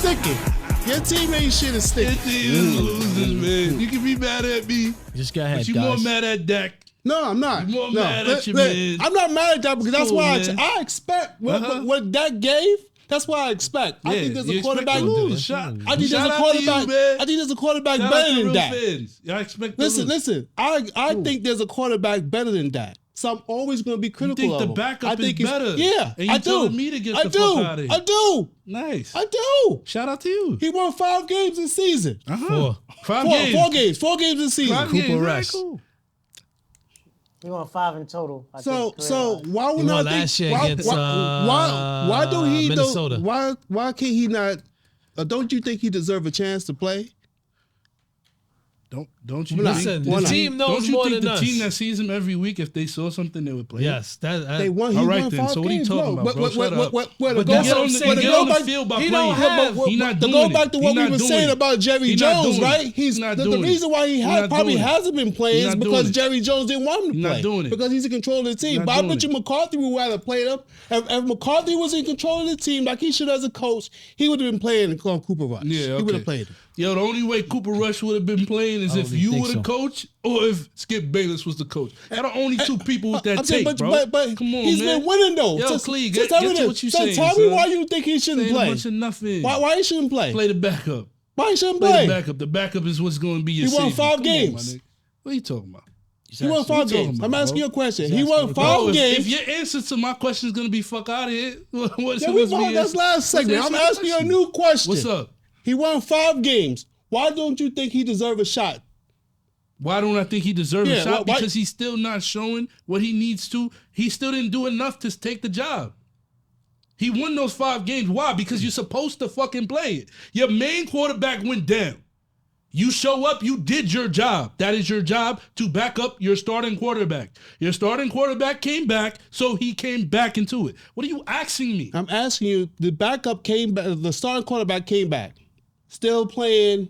sticking. Your team ain't shit is sticking. Your team is losing, man. You can be mad at me. Just go ahead, but you guys. more mad at Dak. No, I'm not. You're more mad at you, man. I'm not mad at that because that's Cool, why man. I expect what Dak gave. That's what I expect. I think there's a quarterback. I think there's a quarterback. I think there's a quarterback better than Dak. Y'all expect. Listen. I think there's a quarterback better than Dak. So I'm always going to be critical you think of the him. backup is better? Yeah, and you I do. telling me to get the fuck out of here. I do. Nice. I do. Shout out to you. He won 5 games this season. Four games this season. Cooper Rush. Cool. He won 5 in total. So why would He I won think? last year Why, against why do he? Minnesota. Why can't he not? Don't you think he deserve a chance to play? Don't you listen? think The team knows more than us. The team that sees him every week, if they saw something, they would play. Yes, they won. All He right won then. 5 So what are you games. talking about, bro? Shut up. But that's what I'm saying. Get on the field by playing. He not to go back to what we were saying about Jerry Jones, right? He's not the doing reason why he probably hasn't been playing is because Jerry Jones didn't want him to play. Not doing it. Because he's in control of the team. But I bet you McCarthy would rather play them. If McCarthy was in control of the team like he should as a coach, he would have been playing Cooper Rush. Yeah, he would have played him. Yo, the only way Cooper Rush would have been playing is if you were the coach or if Skip Bayless was the coach. They're the only 2 people with that tape, bro. But come on, he's man. been winning though. Yo, Clee, get to what you saying, tell me why you think he shouldn't saying play. A bunch of nothing. Why he shouldn't play? Play the backup. Why he shouldn't Play play? the backup. The backup is what's going to be your He won savior. 5 Come games. on, my nigga. What are you talking about? He won 5 games. about, I'm asking you a question. He He's won 5 Bro, games. If your answer to my question is going to be fuck out of here, what's Yeah, that's last segment. I'm asking you a new question. What's up? He won 5 games. Why don't you think he deserves a shot? Why don't I think he deserves a shot? Why? Because he's still not showing what he needs to. He still didn't do enough to take the job. He won those 5 games. Why? Because you're supposed to fucking play it. Your main quarterback went down. You show up, you did your job. That is your job, to back up your starting quarterback. Your starting quarterback came back, so he came back into it. What are you asking me? I'm asking you, the backup came back, the starting quarterback came back. Still playing,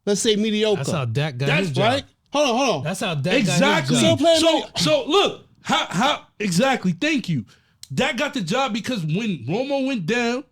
let's say, mediocre. That's how Dak got That's his job. right. Hold on. That's how Dak Exactly. got his job. So look, how exactly, thank you. Dak got the job because when Romo went down,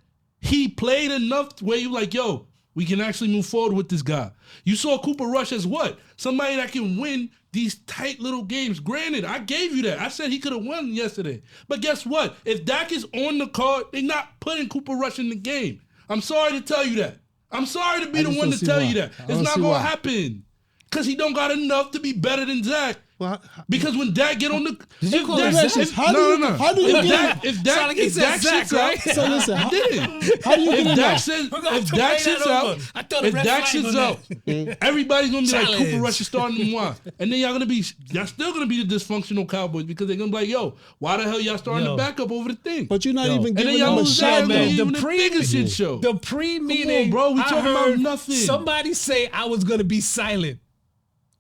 he played enough where you like, yo, we can actually move forward with this guy. You saw Cooper Rush as what? Somebody that can win these tight little games. Granted, I gave you that. I said he could have won yesterday. But guess what? If Dak is on the card, they're not putting Cooper Rush in the game. I'm sorry to tell you that. I'm sorry to be the one to tell you that. It's not going to happen. Because he don't got enough to be better than Dak. Well, because when Dak get on the... Did you call him Zach? How do you get If Dak sits out... So listen, I did. How do you get If him Dak out? sits out, everybody's going to be like, Cooper Rush is starting them why? And then y'all still going to be the dysfunctional Cowboys because they're going to be like, yo, why the hell y'all starting the backup over the thing? But you're not even giving y'all him a shot, man. though. The pre-shit show. The pre-meeting, bro, we I talking heard about nothing. Somebody say I was going to be silent.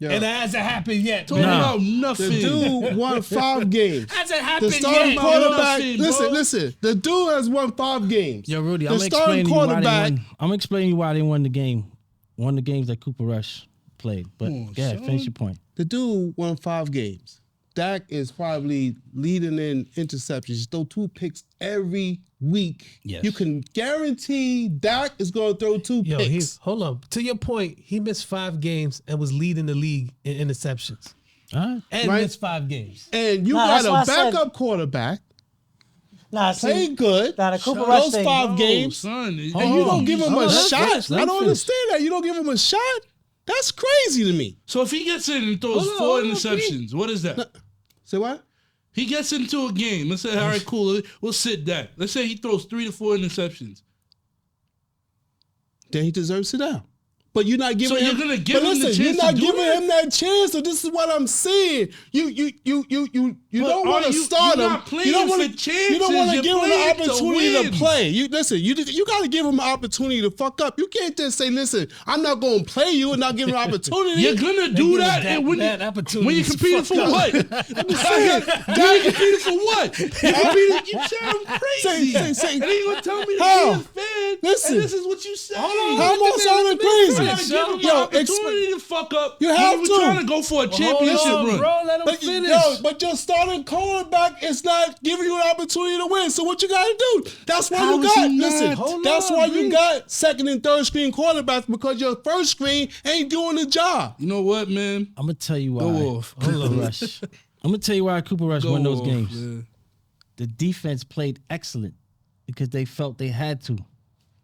Yo. And it hasn't happened yet. Talking about nothing. The dude won 5 games. Hasn't The happened starting yet. quarterback. Nothing, bro. Listen. The dude has won 5 games. Yo, Rudy, The I'm starting explaining you why they quarterback. won. I'm explaining you why they won the game. One of the games that Cooper Rush played. But go ahead, finish your point. The dude won 5 games. Dak is probably leading in interceptions. Throw 2 picks every week. Yes. You can guarantee Dak is going to throw 2 picks. Hold on. To your point, he missed 5 games and was leading the league in interceptions. And missed 5 games. And you Nah, got that's a why I said- backup quarterback. Nah, Played good. Nah, the Cooper Rush Those thing. 5 No, games. son. And you don't give him a shot. let him I finish. don't understand that. You don't give him a shot? That's crazy to me. So if he gets in and throws 4 hold on, interceptions, what is that? Say what? He gets into a game. Let's say, all right, cool. We'll sit that. Let's say he throws 3 to 4 interceptions. Then he deserves to sit down. But you're not giving So him. you're gonna give but him the listen, chance you're not to do giving that? him that chance. So this is what I'm saying. You But don't want are to you- start you're him. not playing You don't want for chances. You don't want to You're give him playing an to opportunity to win. play. You got to give him an opportunity to fuck up. You can't just say, "Listen, I'm not going to play you," and not give him an opportunity. You're gonna do that, and when that opportunity you is competing for fucked what? I'm just saying, you competing for what? You sound crazy. Say, and then you gonna tell me to How? be a fan? Listen. And this is what you say. How am I sounding crazy? finish, give him yo. an opportunity to fuck up. You have when to. We're trying to go for a championship run. Bro, let him But, finish. but your starting quarterback is not giving you an opportunity to win. So what you got to do? That's why How you is got. he Listen, not? Hold that's on, why you Reed. got second and third screen quarterbacks because your first screen ain't doing the job. You know what, man? I'm gonna tell you why. Go off. Cooper Rush. I'm gonna tell you why Cooper Rush won those off, games. man. The defense played excellent because they felt they had to,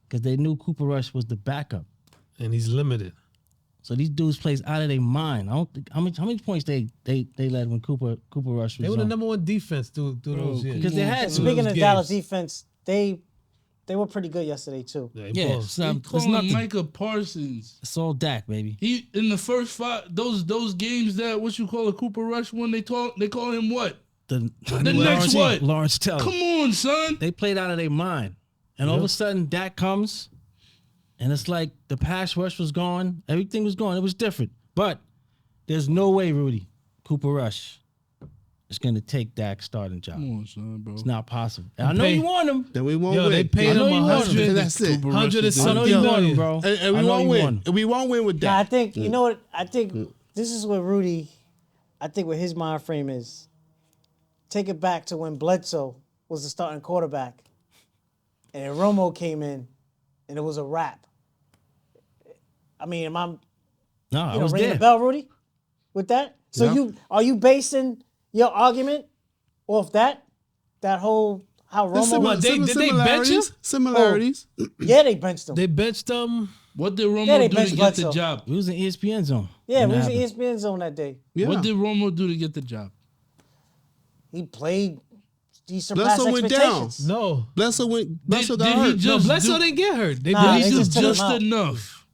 because they knew Cooper Rush was the backup. And he's limited. So these dudes plays out of their mind. I don't think how many points they led when Cooper Rush was They were the on. number one defense through those years. Because they had to. Speaking of games. Dallas defense, they were pretty good yesterday too. Yeah, balls. it's, not, He it's calling nothing. Micah Parsons. It's all Dak, baby. He in the first 5 those games that what you call a Cooper Rush one they call him what? The next what? Lawrence Taylor. Come on, son. They played out of their mind. And all of a sudden, Dak comes, and it's like the pass rush was gone. Everything was gone. It was different. But there's no way, Rudy, Cooper Rush is going to take Dak's starting job. Come on, son, bro. It's not possible. And I know you want him. Then we won't Yo, win. they paid I know him you want him. 100. That's it. 100 and I know something you want him, million. bro. And I we know won't you win. want him. We won't win with Now, I that. think you know what I think. This is what Rudy. I think what his mind frame is. Take it back to when Bledsoe was the starting quarterback, and then Romo came in, and it was a wrap. I mean, am I No, I you know, was ringing there. the bell, Rudy? With that, so Yeah. are you basing your argument off that whole how There's Romo? What, did they bench him? Similarities. Yeah, they benched him. They benched What did Romo Yeah, they do to benched get the Bledsoe. job? We was in ESPN zone. Yeah, when we it was in happened. ESPN zone that day. Yeah. What did Romo do to get the job? He played. He surpassed Bledsoe went down. expectations. No. Bledsoe Did got he hurt. No, just Bledsoe do, didn't get hurt. They Nah, did benched he they do him. just took him just out. enough?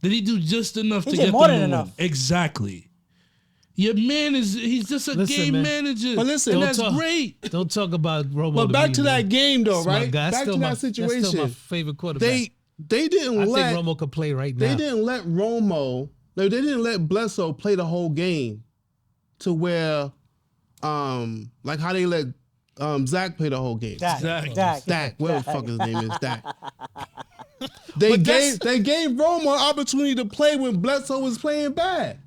Did he do just enough He to did get more them than to win? enough. Exactly. Your man he's just a Listen, game man. manager. But listen, and don't that's talk- great. Don't talk about Romo. But back me, to man. that game, though, That's my right? guy. Back to that That's still my situation. favorite quarterback. They didn't I let think Romo could play right they now. didn't let Romo. No, they didn't let Bledsoe play the whole game to where, like how they let Zach play the whole game. Dak. Dak. Dak, whatever the fuck his name is, Dak. They But gave Romo an opportunity to play when Bledsoe was playing bad.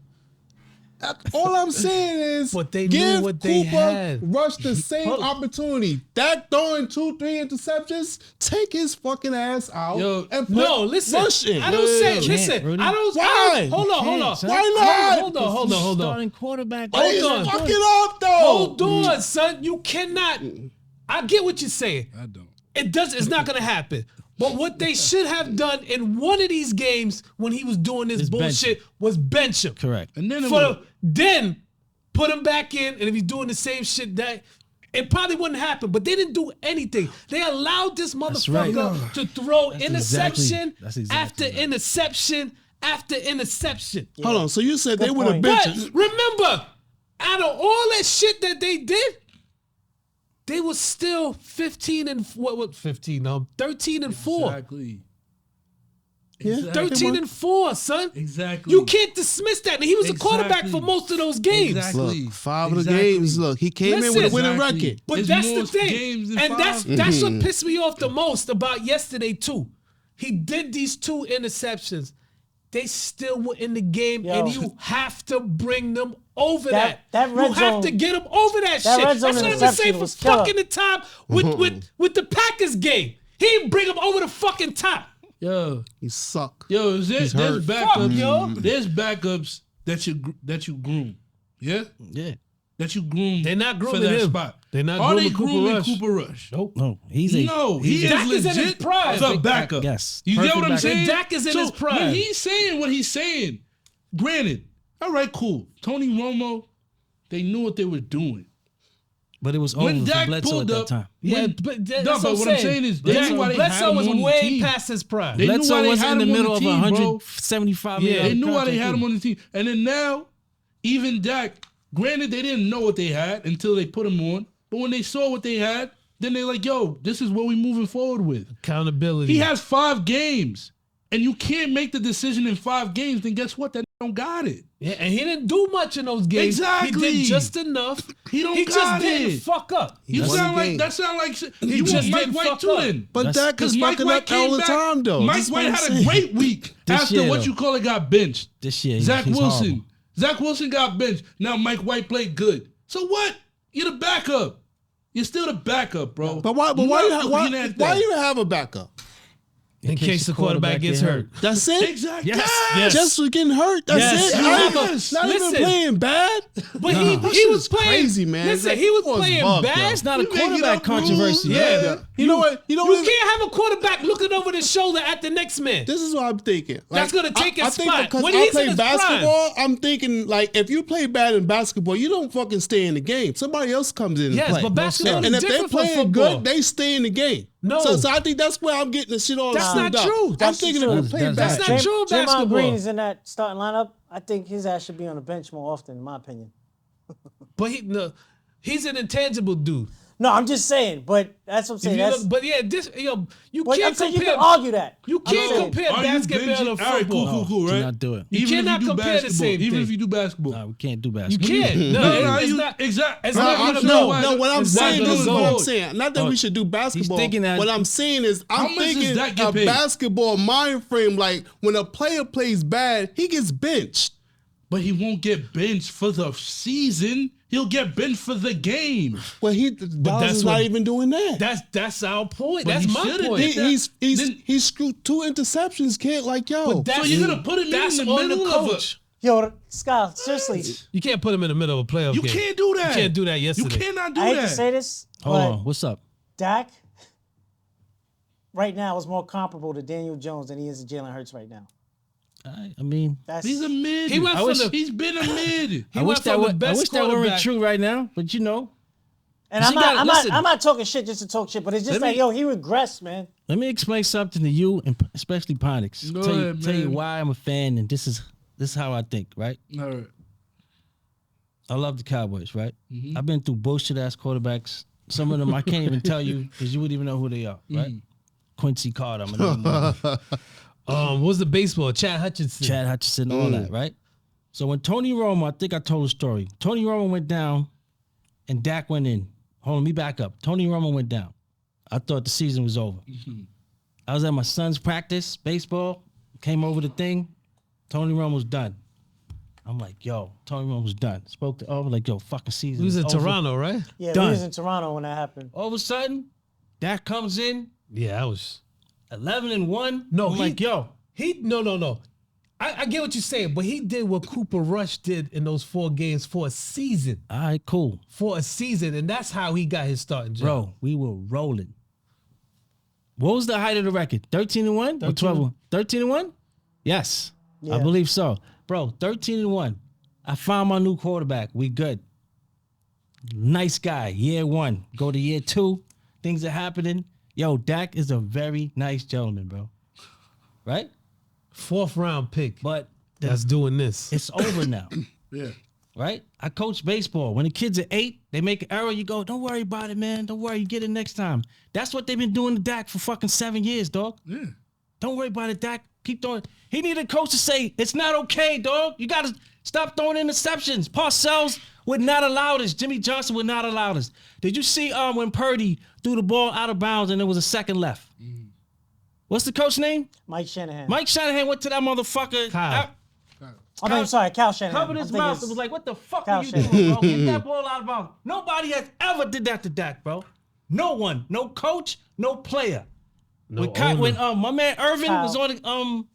All I'm saying is, But they knew give what they Cooper had. Rush the same Hold- opportunity. Dak throwing 2-3 interceptions, take his fucking ass out Yo, and put No, listen. Rush in. I don't say. Can't, Listen. Rudy. I don't. Why? Hold on. Can't, Hold on. son. Why not? Hold on. Starting quarterback. But he's Hold on. fucking up though. Hold on, son. You cannot. I get what you're saying. I don't. It's not gonna happen. But what they should have done in one of these games when he was doing this Is bench bullshit was bench him. Correct. And then Then put him back in, and if he's doing the same shit, that it probably wouldn't happen. But they didn't do anything. They allowed this motherfucker to throw interception that's exactly after right. interception after interception. Hold on. So you said they Good would have point. benched But him. remember, out of all that shit that they did, they was still 15 and what 15? 13 and 4. Exactly. Yeah. Exactly. 13 and 4, son. Exactly. You can't dismiss that. And he was a quarterback Exactly. for most of those games. Exactly. Look, 5 of the Exactly. games. Look, he came in with a Listen. winning Exactly. record. But It's that's the more thing. games than And five. that's what pissed me off the most about yesterday, too. He did these 2 interceptions. They still were in the game, Yo. and you have to bring them over that. That red you have zone- to get them over that, that shit. red zone That's what I've been interception saying for was killer. fucking the time with the Packers game. He didn't bring them over the fucking top. Yo, He suck. there's hurt. backups. yo. There's backups that you groom. Yeah, Yeah. that you groom. They're not for grooming that him. spot. They're not Are they grooming Cooper grooming Rush. Cooper Rush? Nope. No, he's a No, he Dak is is in his legit prime. the backup. Yes. You get Perfect what I'm backup. saying? Dak is in his prime. When he's saying what he's saying, granted, all right, cool. Tony Romo, they knew what they were doing. But it was over When for Dak Bledsoe pulled at that up, time. Yeah, when- but no, that's but what I'm saying is they knew why they had Bledsoe him was on the way team. past his prime. They knew Bledsoe why they was had in the him on middle the of team, bro. 175 Yeah, million. They knew why they contract had him year. on the team. And then now, even Dak, granted, they didn't know what they had until they put him on. But when they saw what they had, then they're like, yo, this is what we're moving forward with. Accountability. He has 5 games. And you can't make the decision in 5 games, then guess what? That Don't got it. Yeah, and he didn't do much in those games. Exactly. He did just enough. He don't He got just didn't it. fuck up. You won sound the like game. that. Sound like you just want Mike didn't White fuck too up. then. But That's- Dak is Because Mike fucking White up all came the back. time, though. Mike That's what White I'm had saying. a great week This after year, what though. you call it got benched. This year, Zach he's Wilson. horrible. Zach Wilson got benched. Now Mike White played good. So what? You're the backup. You're still the backup, bro. But why? But You're why? not Why looking at why that. even have a backup? In case the quarterback gets hurt. That's it. Exactly. Yes. Just for getting hurt. That's Yes. it. You Not have even- a- not even listen. playing bad. But That he shit was is playing crazy, man. Listen, Zach he was was playing bugged, bad. yo. It's not a You making quarterback up rules. controversy. Yeah. You know what? You know You what? can't have a quarterback looking over the shoulder at the next man. This is what I'm thinking. That's gonna take his I think spot. because When I he's in play his basketball, I'm thinking like if you play bad in basketball, you don't fucking stay in the game. Somebody else comes in Yes, and play. but basketball and is if they're different from playing football. good, they stay in the game. No. So I think that's where I'm getting the shit all That's screwed not up. true. I'm That's thinking true. if we play bad. That's not true. Draymond Basketball. Green is in that starting lineup. I think his ass should be on the bench more often, in my opinion. But he's an intangible dude. No, I'm just saying. But that's what I'm If saying. you That's, look, but yeah, you but I'm can't saying you compare. can argue that. You I'm can't saying. compare Are you basketball benching? to All right, football. cool, Do right? not do it. You Even if cannot you do compare the basketball, same even thing. if you do basketball. Nah, we can't do You basketball. can't. No, it's you not. exactly. It's not gonna go. No, what I'm It's not saying gonna is go. what I'm saying. Not that we should do basketball. thinking that- What I'm saying is How I'm much does thinking that get a paid? basketball mind frame. Like when a player plays bad, he gets benched. But he won't get benched for the season. He'll get benched for the game. Well, Dallas that's is what- not even doing that. That's our point. But That's he my should've point. did that. He's screwed 2 interceptions, kid. Like yo, But So you're gonna put him that's in the on middle the of coach. Yo, Scott, seriously, You can't put him in the middle of a playoff You game. can't do that. You can't do that You yesterday. cannot do I hate that. to say this, Hold but on. What's up? Dak right now is more comparable to Daniel Jones than he is to Jalen Hurts right now. I mean, That's He's a mid. He went from the- He's been a mid. I wish went that from the I best wish that weren't quarterback. true right now, but you know. and See, listen. I'm not talking shit just to talk shit, but it's just Let like, me- yo, he regressed, man. Let me explain something to you, and especially Ponix. Go Tell ahead, you man. why I'm a fan, and this is how I think. Right? All right. I love the Cowboys. Right? Mm-hmm. I've been through bullshit ass quarterbacks. Some of them I can't even tell you because you wouldn't even know who they are. Right? Mm-hmm. Quincy Carter. I'm gonna name him. What's the baseball? Chad Hutchinson. Chad Hutchinson, all that, right? So when Tony Romo, I think I told a story. Tony Romo went down and Dak went in. Hold on, let me back up. Tony Romo went down. I thought the season was over. I was at my son's practice, baseball, came over the thing. Tony Romo's done. I'm like, yo, Tony Romo's done. Spoke to over, like, yo, fucking season. He was in is over. Toronto, right? Yeah, Done. we was in Toronto when that happened. All of a sudden, Dak comes in, Yeah, I was. 11-1. No, I'm like, yo, No. I get what you're saying, but he did what Cooper Rush did in those 4 games for a season. all right, cool. And that's how he got his starting job. Bro, we were rolling. What was the height of the record? 13-1 or 12-1? 13-1? Yes, I Yeah. believe so. Bro, 13-1. I found my new quarterback. We good. Nice guy. Year 1. Go to year 2. Things are happening. Yo, Dak is a very nice gentleman, bro. Right? 4th round pick. But That's doing this. it's over now. Yeah. Right? I coach baseball. When the kids are 8, they make an error. You go, don't worry about it, man. Don't worry. You get it next time. That's what they've been doing to Dak for fucking 7 years, dog. Yeah. Don't worry about it, Dak. Keep throwing. He needed a coach to say, it's not okay, dog. You got to stop throwing interceptions. Parcells would not allow this. Jimmy Johnson would not allow this. Did you see when Purdy threw the ball out of bounds and there was a second left? What's the coach name? Mike Shanahan. Mike Shanahan went to that motherfucker. Kyle. I'm sorry, Cal Shanahan. Covered his I'm thinking mouth. it's- It was like, what the fuck Kyle are you doing, bro? Get that ball out of bounds. Nobody has ever did that to Dak, bro. No one. No coach, no player. No when owner. my man Irvin Kyle. was on the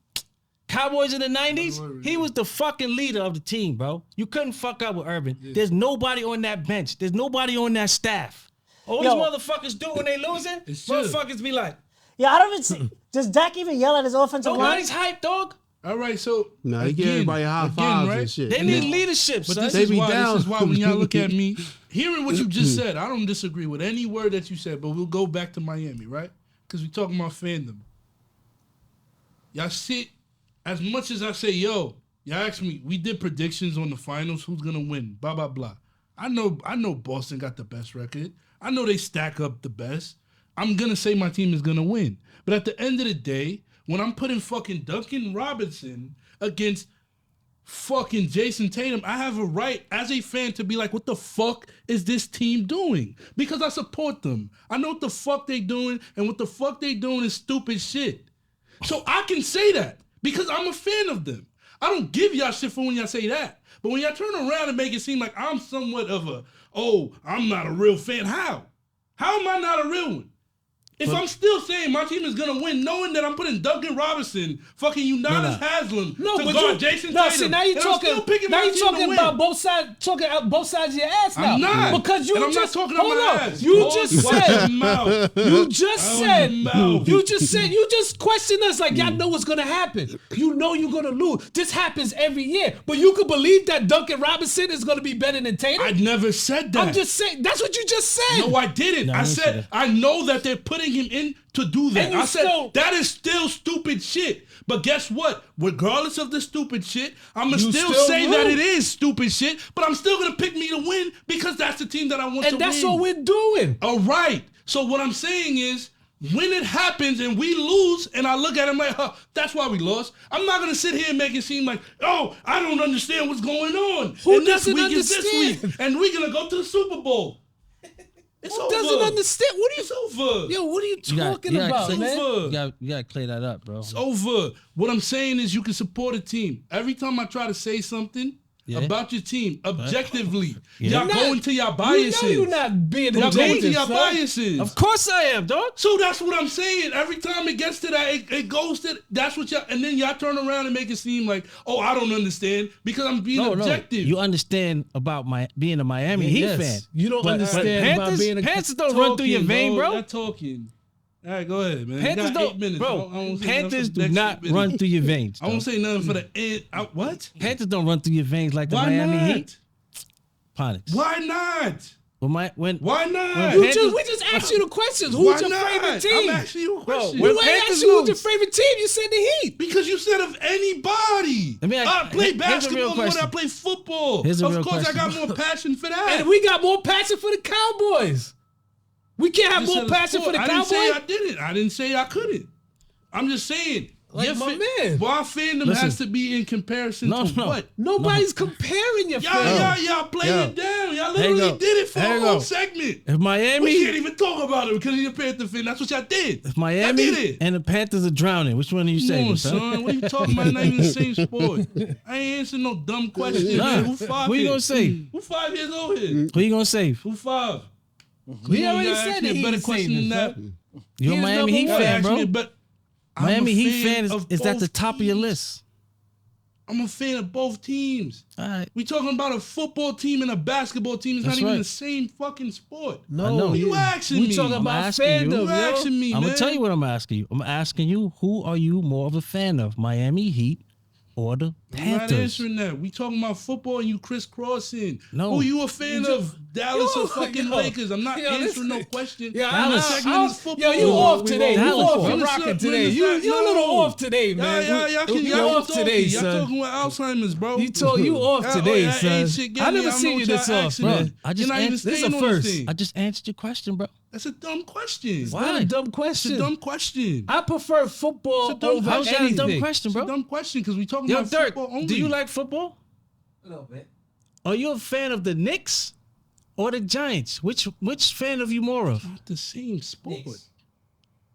Cowboys in the 90s, he was the fucking leader of the team, bro. You couldn't fuck up with Irvin. There's nobody on that bench. There's nobody on that staff. All these Yo. motherfuckers do when they losing, It's true. motherfuckers be like, Yeah, I don't even see. Does Dak even yell at his offensive line? nobody's hyped, dog. All right, so No, he give everybody high fives and shit. They need leadership, But son. this They is be why. down. This is why when y'all look at me, hearing what you just said, I don't disagree with any word that you said. But we'll go back to Miami, right? Because we talking about fandom. Y'all see, as much as I say, yo, y'all ask me, we did predictions on the finals, who's gonna win, blah blah blah. I know Boston got the best record. I know they stack up the best. I'm gonna say my team is gonna win. But at the end of the day, when I'm putting fucking Duncan Robinson against fucking Jason Tatum, I have a right as a fan to be like, what the fuck is this team doing? Because I support them. I know what the fuck they doing, and what the fuck they doing is stupid shit. So I can say that because I'm a fan of them. I don't give y'all shit for when y'all say that. But when y'all turn around and make it seem like I'm somewhat of I'm not a real fan. How? How am I not a real one? If I'm still saying my team is gonna win, knowing that I'm putting Duncan Robinson, fucking Udonis Haslam to guard Jason Tatum, see, now you're talking about both sides, both sides of your ass now. I'm not. Because you and just I'm not talking about my ass. You just questioned us like y'all know what's gonna happen. You know you're gonna lose. This happens every year, but you could believe that Duncan Robinson is gonna be better than Tatum. I never said that. I'm just saying that's what you just said. No, I didn't. I said I know that they're putting him in to do that. I said that is still stupid shit. But guess what? Regardless of the stupid shit, I'm gonna still say that it is stupid shit. But I'm still gonna pick me to win because that's the team that I want to win. And that's what we're doing. All right. So what I'm saying is, when it happens and we lose, and I look at him like, that's why we lost. I'm not gonna sit here and make it seem like, I don't understand what's going on. Who and doesn't this week understand? is this week, and we're gonna go to the Super Bowl. It's over. Doesn't understand. What are you? It's over. Yo, what are you talking about, man? You gotta clear that up, bro. It's over. What I'm saying is you can support a team. Every time I try to say something about your team, objectively, y'all go into your biases. You know you're not being y'all objective, go into your son. biases. Of course I am, dog. So that's what I'm saying. Every time it gets to that, it goes to that's what y'all, and then y'all turn around and make it seem like, I don't understand because I'm being objective. You understand about being a Miami Heat fan. You don't understand about being a Panthers don't run through your vein, bro. You're talking. All right, go ahead, man. Panthers you got 8 minutes, bro. Panthers do not run through your veins. I won't say nothing for the end. What? Panthers don't run through your veins like the Why Miami not? Heat. Ponics. Why not? Why not? We just asked you the questions. Who's your favorite team? I'm asking you a question. We ain't asked you who's your favorite team. You said the Heat. Because you said of anybody. I play basketball more than I play football. Of course, I got more passion for that. And we got more passion for the Cowboys. We can't have more passion for the Cowboys. I didn't say I didn't. I didn't say I couldn't. I'm just saying. Like my man. Why fandom has to be in comparison to what? Nobody's comparing your fandom. Y'all played it down. Y'all literally did it for a whole segment. If Miami, we can't even talk about it because he's a Panther fan. That's what y'all did. If Miami and the Panthers are drowning, which one are you saying, son? What are you talking about? Not even the same sport. I ain't answering no dumb question. Man. Who 5 Who you gonna save? Who 5 years old here? Who you gonna save? Who 5? We already said that. A better question than that. You're a Miami Heat fan, bro. But Miami Heat fan is at the top of your list. I'm a fan of both teams. All right. We talking about a football team and a basketball team. It's not even the same fucking sport. No, you asking me. We talking about fandom. You asking me, man. I'm gonna tell you what I'm asking you. I'm asking you, who are you more of a fan of, Miami Heat or the Panthers? I'm not answering that. We talking about football and you crisscrossing. No. Who you a fan of? Dallas or fucking Lakers? I'm not answering no question. Dallas. You off today. You off. You're rocking today. You're a little off today, man. Y'all off today, son. Y'all talking with Alzheimer's, bro. You off today, son. I never seen you this off, man. This is a first. I just answered your question, bro. That's a dumb question. Why? Not a dumb question. It's a dumb question. I prefer football over How's that a dumb question, bro? It's a dumb question because we talking about football only. Do you like football? A little bit. Are you a fan of the Knicks or the Giants? Which fan of you more of? Not the same sport. Knicks.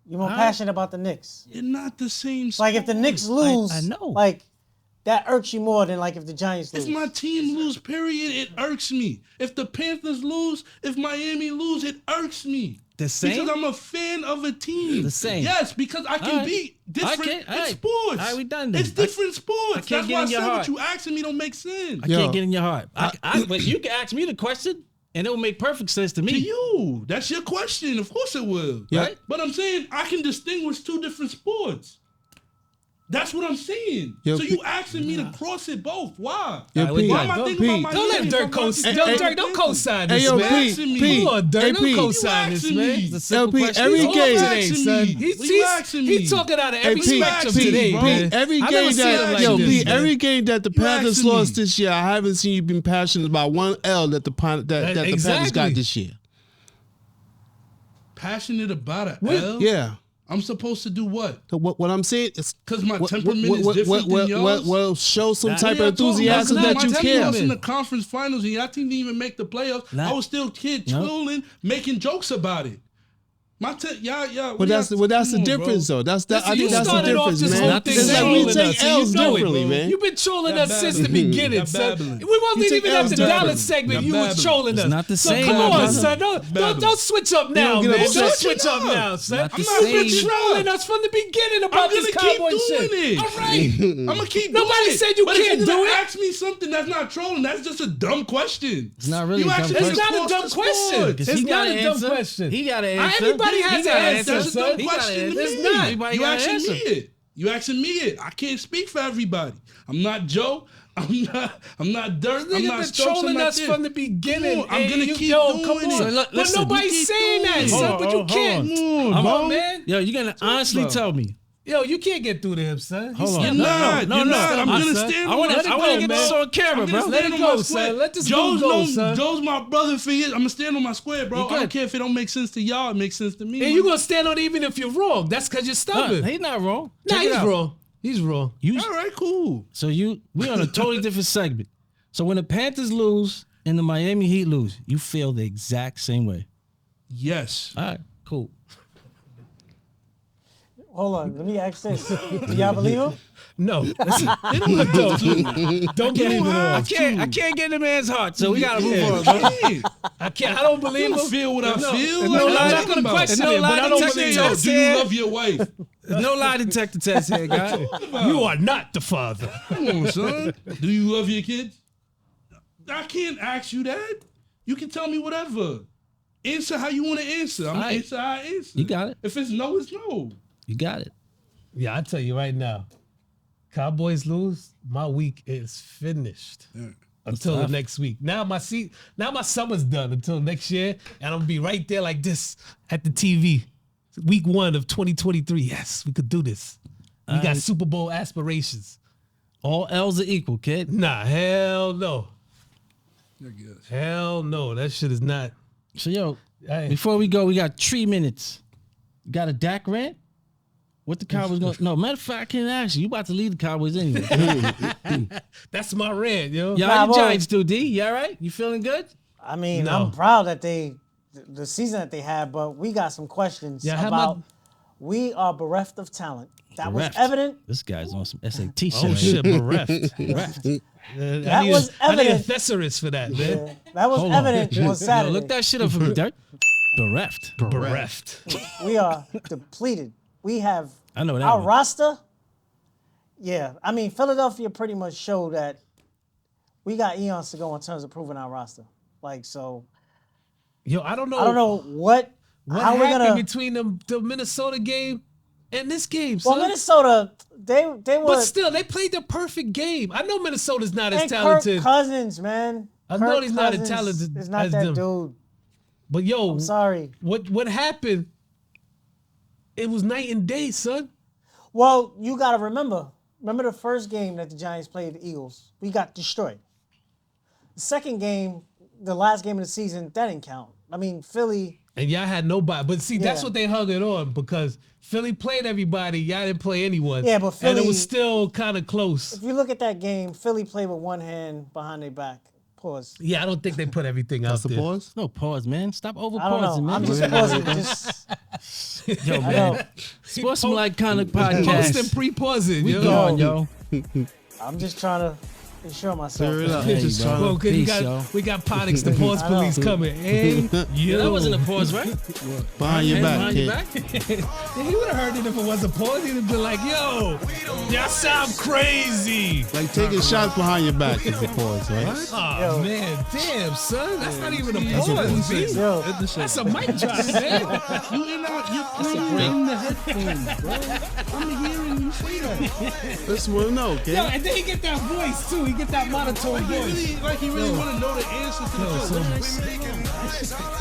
You're more passionate about the Knicks. You're not the same sport. Like if the Knicks lose, I know. Like that irks you more than like if the Giants lose. If my team lose, period, it irks me. If the Panthers lose, if Miami lose, it irks me. The same? Because I'm a fan of a team. The same. Yes, because I can be different in sports. All right, we done then. It's different sports. That's why I said what you asking me don't make sense. I can't get in your heart. But you can ask me the question, and it will make perfect sense to me. To you. That's your question. Of course it will. Right? But I'm saying I can distinguish two different sports. That's what I'm saying. Yo, so you asking me to cross it both? Why? Yo, Why am I thinking about my Don't let Dirk co-sign. Don't co-sign this, yo, man. P, Come on, Dirk. Don't P. co-sign this, man. It's a simple question. every He's game, off today, son. He's talking out of every spectrum today, man. Every I game never seen him that like this, man. every game that the Panthers asking lost me. this year, I haven't seen you been passionate about one L that the Panthers got this year. Passionate about an L? Yeah. I'm supposed to do what? So what I'm saying is Because my temperament is different than yours. Well, show some type Yeah, of enthusiasm my that you team care. was in the conference finals and y'all team didn't even make the playoffs. I was still chilling, making jokes about it. Y'all. But that's the difference, though. I think that's the difference, man. It's like we take L's differently, man. You've been trolling us since the beginning, son. We wasn't even at the Dallas segment. You was trolling us. It's not the same. So come on, brother. son. Don't switch up now, man. Don't switch up now, son. Not the You've been same. trolling us from the beginning about this Cowboy shit. It. All right. I'm gonna keep Nobody doing it. said you but can't if do you're it. gonna ask me something that's not trolling, that's just a dumb question. It's not really You a dumb actually question. It's not a across dumb the question. board. 'Cause It's he got not an a dumb answer. question. He got an answer. Everybody has an answer, That's a son. dumb question to There's me. not. Everybody You got an asking answer. me it. You asking me it. I can't speak for everybody. I'm not Joe. I'm not Dirt. I'm Nigga not been Stokes. I'm trolling not us this. from the beginning. I'm gonna Hey, keep come doing it. on. So look, But listen, nobody's keep saying that, doing it. son. But you Hold can't. Come Come on, on, man. Yo, you're gonna honestly about? tell me. Yo, you can't get through to him, son. Hold on. You're No, not. no, You're no. not. I'm Son. gonna stand I on want my to get bro. this on camera, I'm bro. gonna Let stand it on go, my son. square. Let this Joe's dude go, known- son. Joe's my brother for years. I'm gonna stand on my square, bro. You I don't good. care if it don't make sense to y'all. It makes sense to me. And you gonna stand on it even if you're wrong. That's because you're stubborn. He's not wrong. Nah, Check it he's out. wrong. He's wrong. You, all right, cool. so we on a totally different segment. So when the Panthers lose and the Miami Heat lose, you feel the exact same way. Yes. All right, cool. Hold on, let me ask this. Do y'all believe him? No. Listen, don't believe it all. I can't get in the man's heart, so we gotta move on, bro. I can't. I don't believe You him. feel what I feel? No, Like, I'm what not you gonna about? question No it, but lie I don't detector believe Yo, it. test. do you love your wife? There's no lie detector test here, guy. You are not the father. Come on, son. Do you love your kids? I can't ask you that. You can tell me whatever. Answer how you want to answer. I'm gonna Right. answer how I answer. You got it. If it's no, it's no. You got it. Yeah, I tell you right now, Cowboys lose, my week is finished until the next week. Now my summer's done until next year, and I'm gonna be right there like this at the TV. Week 1 of 2023. Yes, we could do this. We got Super Bowl aspirations. All L's are equal, kid. Nah, hell no. I guess. Hell no. That shit is not. So yo, Hey. before we go, we got 3 minutes. You got a Dak rant? What the Cowboys going? No, matter of fact, I can't ask you. You about to lead the Cowboys anyway. That's my rant, yo. Y'all, Nah, the boy. Giants do, D. You all right? You feeling good? I mean, No. I'm proud that the season that they had, but we got some questions Yeah, how about. about- We are bereft of talent. That Bereft. was evident. This guy's on some SAT shit. Oh right shit, here. bereft. That was I need a evident. thesaurus for that, man. Yeah, that was Hold on. evident on Yo, Saturday. look that shit up for me, Dirt. Bereft. Bereft. We are depleted. We have I know that our one. roster. Yeah, I mean, Philadelphia pretty much showed that we got eons to go in terms of proving our roster. Like, so Yo, I don't know. I don't know what how we're happened gonna. between the Minnesota game and this game, Well, son. Minnesota, they were. But still, they played the perfect game. I know Minnesota's not as and talented, Kirk Cousins, man. I know Kirk he's not as Cousins talented is not as that them. dude. but yo, I'm sorry. what happened? It was night and day, son. Well, you got to remember the first game that the Giants played the Eagles. We got destroyed. The second game, the last game of the season, that didn't count. I mean, Philly. And y'all had nobody. But see, that's Yeah. what they hung it on because Philly played everybody. Y'all didn't play anyone. Yeah, but and it Philly- was still kind of close. If you look at that game, Philly played with one hand behind their back. Pause. Yeah, I don't think they put everything out That's the there. pause. No pause, man. Stop over I don't pausing, know. man. I'm just pausing. Just Yo, I man. know. Sportsmanlike Conduct Post and Podcast. pre-pausing, We yo. gone, yo. I'm just trying to ensure myself. Stir it up. There you Just go. trying Well, to. cause Peace, yo. we got Podix, the pause I know. police coming. Hey, Yeah, that wasn't a pause, right? Behind your back, Behind kid. your back? Yeah, he would have heard it if it was a pause. He'd have been like, yo, y'all sound crazy. Like taking shots behind your back is a pause, right? Oh, Yo. man. Damn, son. That's not even a That's pause. a B. Yo, That's a mic drop, man. You're playing in the headphones, bro. I'm hearing you say that. Let's want to know, Yo, kid. and then he get that voice, too. He get that monotone voice. Like he really want to know the answer to the Yo, question. son.